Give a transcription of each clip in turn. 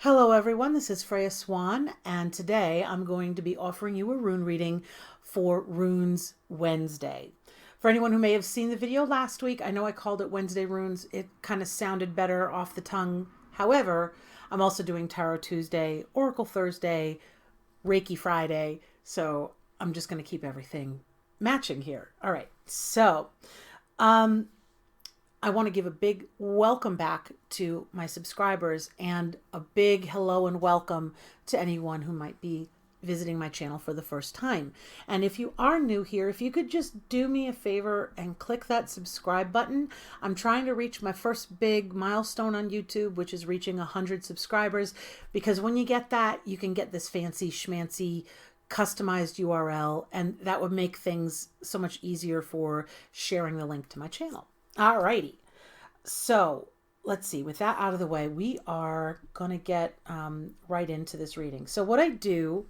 Hello everyone, this is Freya Swan, and today I'm going to be offering you a rune reading for Runes Wednesday. For anyone who may have seen the video last week, I know I called it Wednesday Runes. It kind of sounded better off the tongue. However, I'm also doing Tarot Tuesday, Oracle Thursday, Reiki Friday, so I'm just going to keep everything matching here. All right, so I want to give a big welcome back to my subscribers and a big hello and welcome to anyone who might be visiting my channel for the first time. And if you are new here, if you could just do me a favor and click that subscribe button. I'm trying to reach my first big milestone on YouTube, which is reaching 100 subscribers, because when you get that, you can get this fancy schmancy customized URL, and that would make things so much easier for sharing the link to my channel. Alrighty, so let's see, with that out of the way, we are going to get right into this reading. So what I do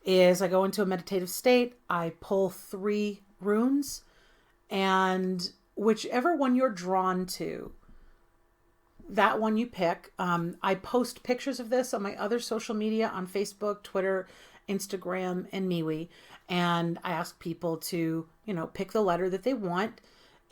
is I go into a meditative state, I pull 3 runes, and whichever one you're drawn to, that one you pick. I post pictures of this on my other social media on Facebook, Twitter, Instagram, and MeWe, and I ask people to, pick the letter that they want.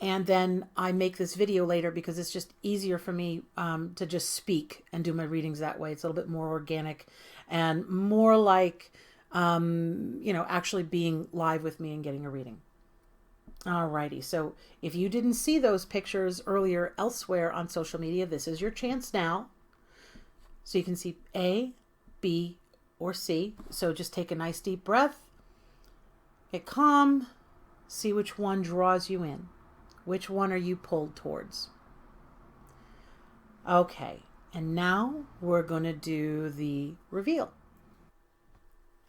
And then I make this video later because it's just easier for me to just speak and do my readings that way. It's a little bit more organic and more like, actually being live with me and getting a reading. Alrighty, so if you didn't see those pictures earlier elsewhere on social media, this is your chance now. So you can see A, B, or C. So just take a nice deep breath, get calm, see which one draws you in. Which one are you pulled towards? Okay, and now we're going to do the reveal.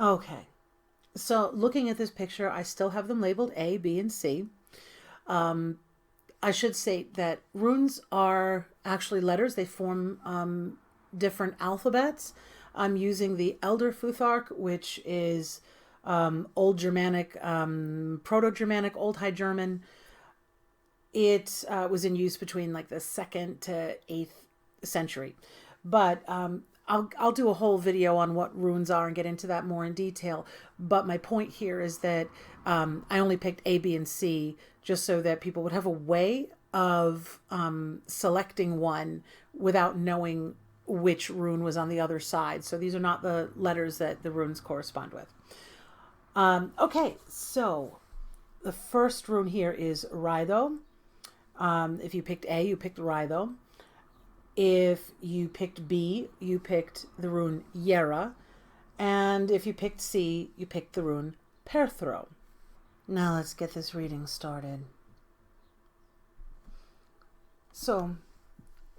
Okay, so looking at this picture, I still have them labeled A, B, and C. I should say that runes are actually letters. They form different alphabets. I'm using the Elder Futhark, which is Old Germanic, Proto-Germanic, Old High German. It was in use between like the 2nd to 8th century. But I'll do a whole video on what runes are and get into that more in detail. But my point here is that I only picked A, B, and C just so that people would have a way of selecting one without knowing which rune was on the other side. So these are not the letters that the runes correspond with. Okay, so the first rune here is Raido. If you picked A, you picked Raido. If you picked B, you picked the rune Yera. And if you picked C, you picked the rune Perthro. Now let's get this reading started. So,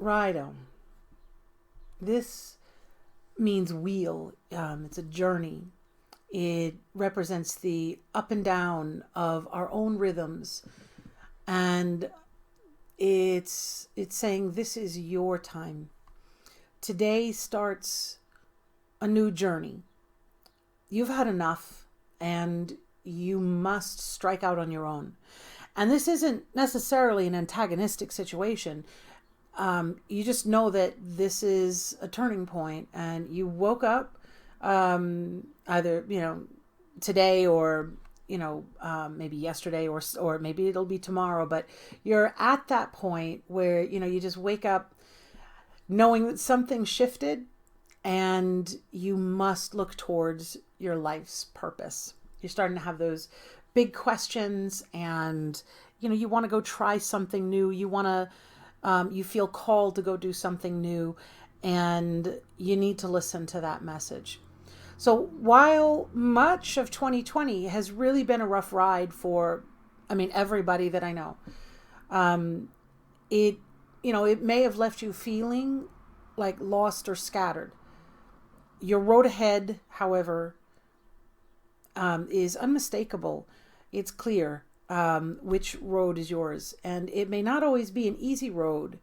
Raido. This means wheel. It's a journey. It represents the up and down of our own rhythms. And it's saying this is your time. Today starts a new journey. You've had enough and you must strike out on your own. And this isn't necessarily an antagonistic situation. You just know that this is a turning point and you woke up either, today or maybe yesterday or maybe it'll be tomorrow, but you're at that point where, you just wake up knowing that something shifted and you must look towards your life's purpose. You're starting to have those big questions and, you want to go try something new. You want to, you feel called to go do something new and you need to listen to that message. So while much of 2020 has really been a rough ride for, everybody that I know, it may have left you feeling like lost or scattered. Your road ahead, however, is unmistakable. It's clear which road is yours. And it may not always be an easy road,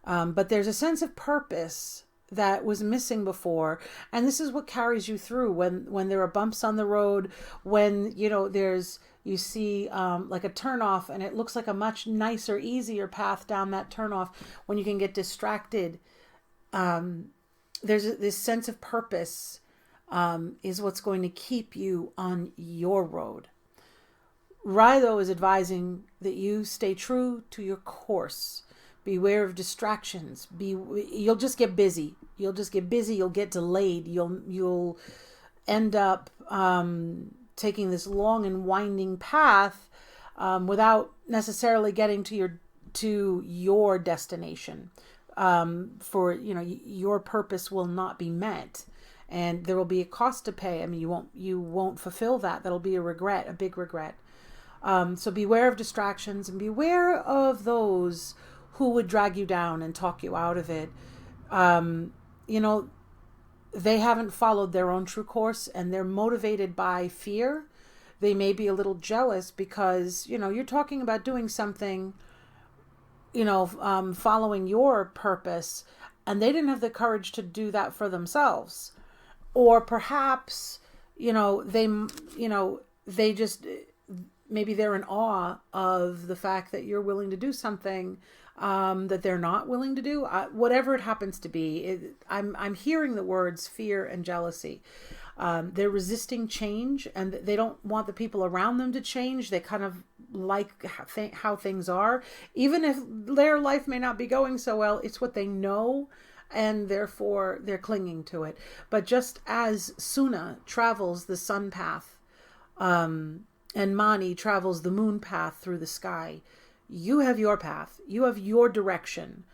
but there's a sense of purpose that was missing before. And this is what carries you through when there are bumps on the road, when, you see like a turnoff and it looks like a much nicer, easier path down that turnoff, when you can get distracted this sense of purpose is what's going to keep you on your road. Raido is advising that you stay true to your course. Beware of distractions. You'll just get busy. You'll get delayed. You'll end up taking this long and winding path without necessarily getting to your destination. For your purpose will not be met, and there will be a cost to pay. I mean, you won't fulfill that. That'll be a big regret. So beware of distractions and beware of those who would drag you down and talk you out of it. They haven't followed their own true course, and they're motivated by fear. They may be a little jealous because, you're talking about doing something, following your purpose, and they didn't have the courage to do that for themselves. Or perhaps, they just, maybe they're in awe of the fact that you're willing to do something that they're not willing to do. Whatever it happens to be, I'm hearing the words fear and jealousy. They're resisting change, and they don't want the people around them to change. They kind of like how things are. Even if their life may not be going so well, it's what they know, and therefore they're clinging to it. But just as Suna travels the sun path, and Mani travels the moon path through the sky, you have your path. You have your direction.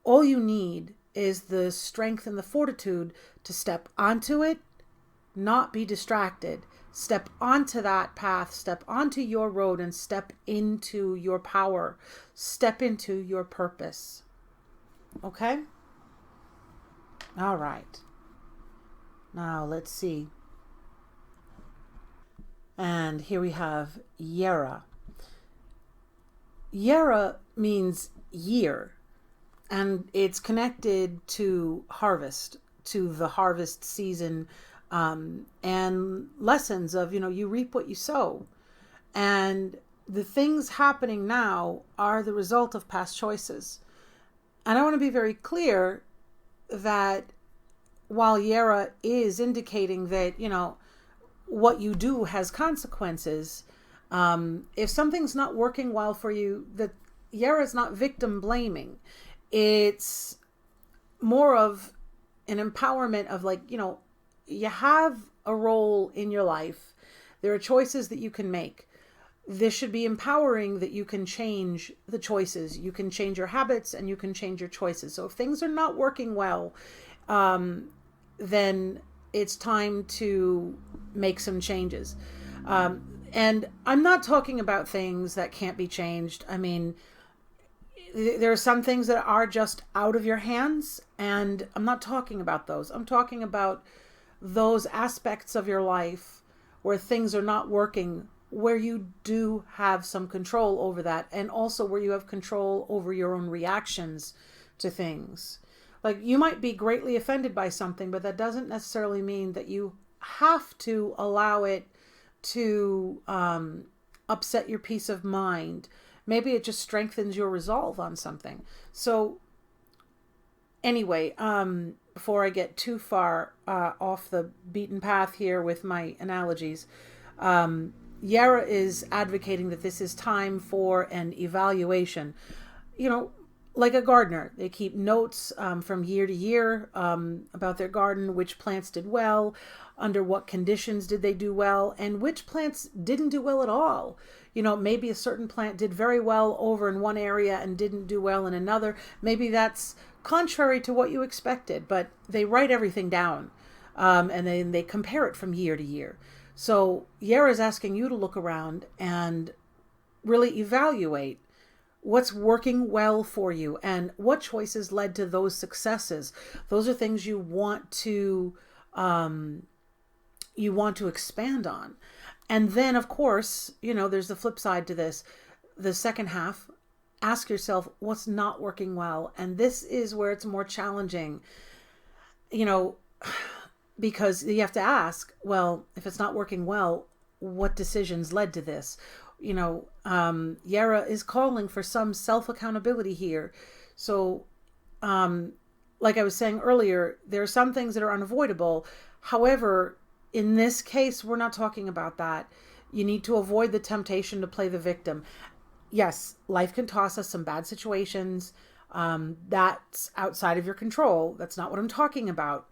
All you need is the strength and the fortitude to step onto it, not be distracted. Step onto that path, step onto your road, and step into your power. Step into your purpose. Okay? All right. Now let's see. And here we have Yera. Yera means year, and it's connected to harvest, to the harvest season, and lessons of, you reap what you sow. And the things happening now are the result of past choices. And I want to be very clear that while Yera is indicating that, what you do has consequences, if something's not working well for you, that Yera is not victim blaming. It's more of an empowerment of you have a role in your life. There are choices that you can make. This should be empowering that you can change the choices. You can change your habits and you can change your choices. So if things are not working well, then it's time to make some changes. And I'm not talking about things that can't be changed. I mean, there are some things that are just out of your hands, and I'm not talking about those. I'm talking about those aspects of your life where things are not working, where you do have some control over that, and also where you have control over your own reactions to things. Like, you might be greatly offended by something, but that doesn't necessarily mean that you have to allow it to upset your peace of mind. Maybe it just strengthens your resolve on something. So anyway, before I get too far off the beaten path here with my analogies, Yara is advocating that this is time for an evaluation. Like a gardener, they keep notes from year to year about their garden, which plants did well, under what conditions did they do well, and which plants didn't do well at all. Maybe a certain plant did very well over in one area and didn't do well in another. Maybe that's contrary to what you expected, but they write everything down, and then they compare it from year to year. So Yara is asking you to look around and really evaluate what's working well for you and what choices led to those successes. Those are things you want to expand on. And then, of course, there's the flip side to this. The second half, ask yourself what's not working well. And this is where it's more challenging, because you have to ask, well, if it's not working well, what decisions led to this? Yara is calling for some self-accountability here. So like I was saying earlier, there are some things that are unavoidable. However, in this case, we're not talking about that. You need to avoid the temptation to play the victim. Yes, life can toss us some bad situations. That's outside of your control. That's not what I'm talking about.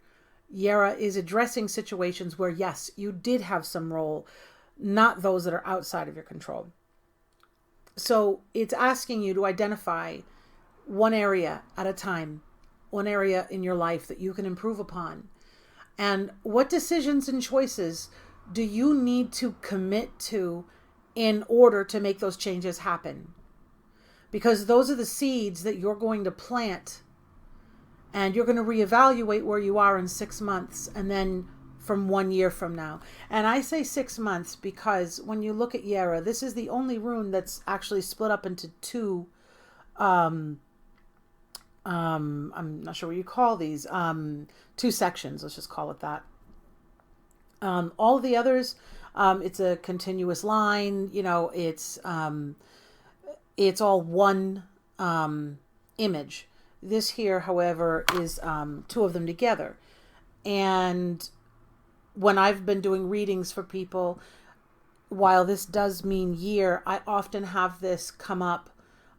Yara is addressing situations where, yes, you did have some role, not those that are outside of your control. So it's asking you to identify one area at a time, one area in your life that you can improve upon. And what decisions and choices do you need to commit to in order to make those changes happen? Because those are the seeds that you're going to plant, and you're going to reevaluate where you are in 6 months and then from 1 year from now. And I say 6 months because when you look at Yara, this is the only rune that's actually split up into two, I'm not sure what you call these, two sections, let's just call it that. All of the others, it's a continuous line, it's all one image. This here, however, is two of them together. And when I've been doing readings for people, while this does mean year, I often have this come up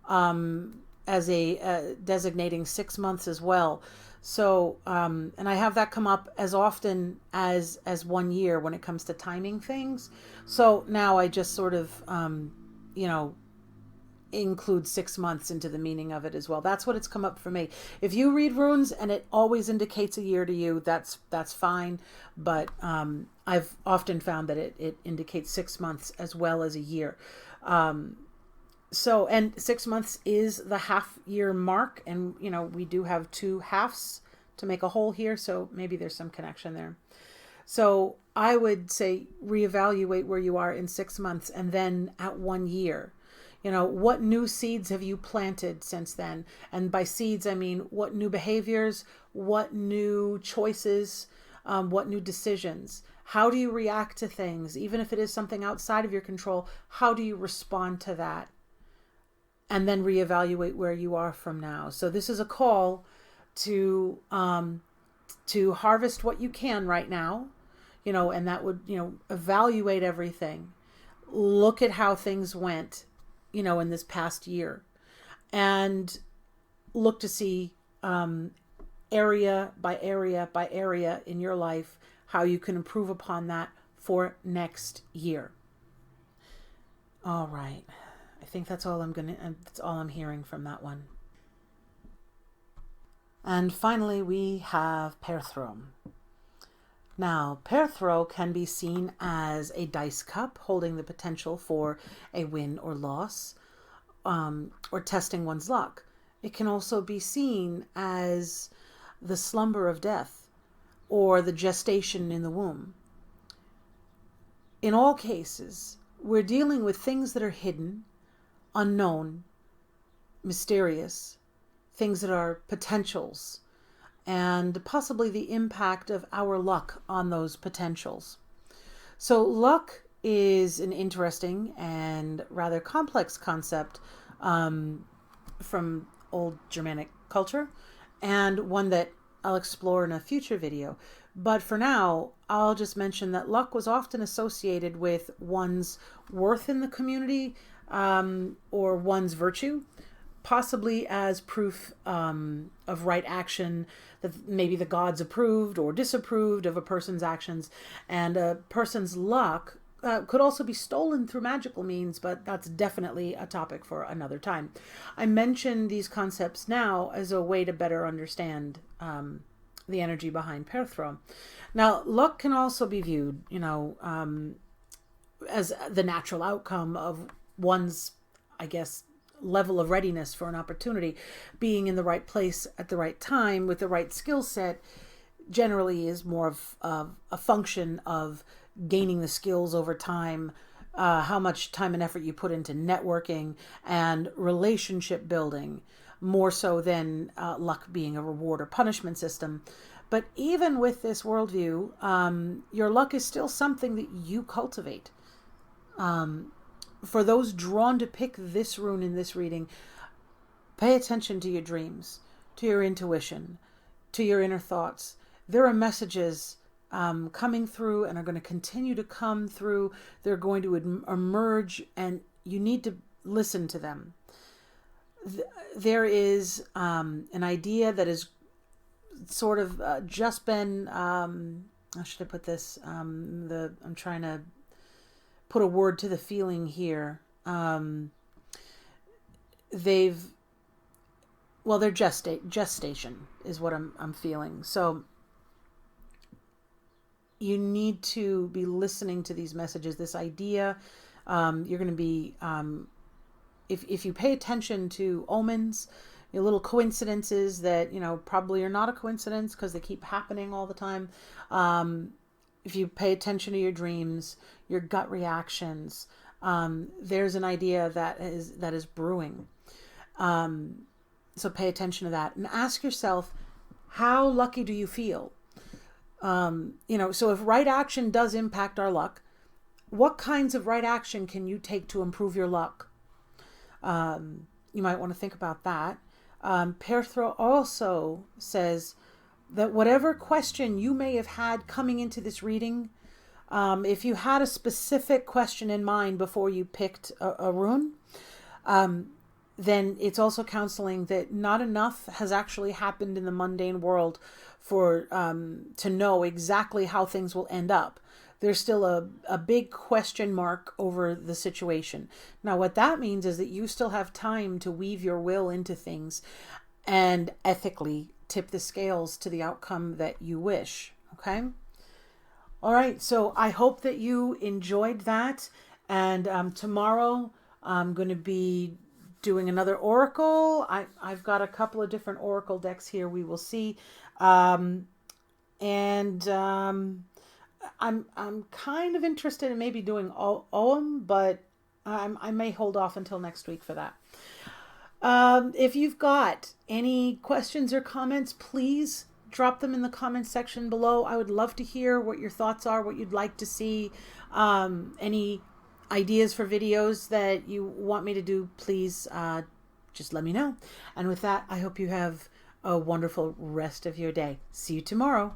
as a designating 6 months as well. So, and I have that come up as often as 1 year when it comes to timing things. So now I just sort of, include 6 months into the meaning of it as well. That's what it's come up for me. If you read runes and it always indicates a year to you, that's fine. But I've often found that it indicates 6 months as well as a year. So, and 6 months is the half year mark. And, we do have 2 halves to make a whole here. So maybe there's some connection there. So I would say reevaluate where you are in 6 months and then at 1 year. What new seeds have you planted since then? And by seeds, I mean, what new behaviors, what new choices, what new decisions? How do you react to things? Even if it is something outside of your control, how do you respond to that? And then reevaluate where you are from now. So this is a call to harvest what you can right now, and that would, evaluate everything. Look at how things went, in this past year, and look to see area by area by area in your life how you can improve upon that for next year. All right. I think that's all that's all I'm hearing from that one. And finally, we have Perthro. Now, Perthro can be seen as a dice cup holding the potential for a win or loss, or testing one's luck. It can also be seen as the slumber of death or the gestation in the womb. In all cases, we're dealing with things that are hidden, unknown, mysterious, things that are potentials, and possibly the impact of our luck on those potentials. So luck is an interesting and rather complex concept from old Germanic culture, and one that I'll explore in a future video. But for now, I'll just mention that luck was often associated with one's worth in the community, or one's virtue, possibly as proof of right action, that maybe the gods approved or disapproved of a person's actions. And a person's luck could also be stolen through magical means, but that's definitely a topic for another time. I mention these concepts now as a way to better understand the energy behind Perthro. Now, luck can also be viewed, as the natural outcome of one's, I guess, level of readiness for an opportunity. Being in the right place at the right time with the right skill set generally is more of a function of gaining the skills over time, how much time and effort you put into networking and relationship building, more so than luck being a reward or punishment system. But even with this worldview, your luck is still something that you cultivate. For those drawn to pick this rune in this reading, pay attention to your dreams, to your intuition. to your inner thoughts. There are messages coming through and are going to continue to come through. They're going to emerge, and you need to listen to them. There is an idea that is sort of just been, how should I put this? I'm trying to put a word to the feeling here. Their gestation is what I'm feeling. So you need to be listening to these messages, this idea. You're going to be, if you pay attention to omens, your little coincidences that, probably are not a coincidence because they keep happening all the time. If you pay attention to your dreams, your gut reactions, there's an idea that is brewing. So pay attention to that and ask yourself, how lucky do you feel? So if right action does impact our luck, what kinds of right action can you take to improve your luck? You might want to think about that. Perthro also says that whatever question you may have had coming into this reading, if you had a specific question in mind before you picked a rune, then it's also counseling that not enough has actually happened in the mundane world for to know exactly how things will end up. There's still a big question mark over the situation. Now, what that means is that you still have time to weave your will into things and ethically tip the scales to the outcome that you wish. Okay? All right. So I hope that you enjoyed that. And tomorrow I'm going to be doing another oracle. I've got a couple of different oracle decks here. We will see. I'm kind of interested in maybe doing Ogham, but I may hold off until next week for that. If you've got any questions or comments, please drop them in the comments section below. I would love to hear what your thoughts are, what you'd like to see, any ideas for videos that you want me to do. Please just let me know. And with that, I hope you have a wonderful rest of your day. See you tomorrow.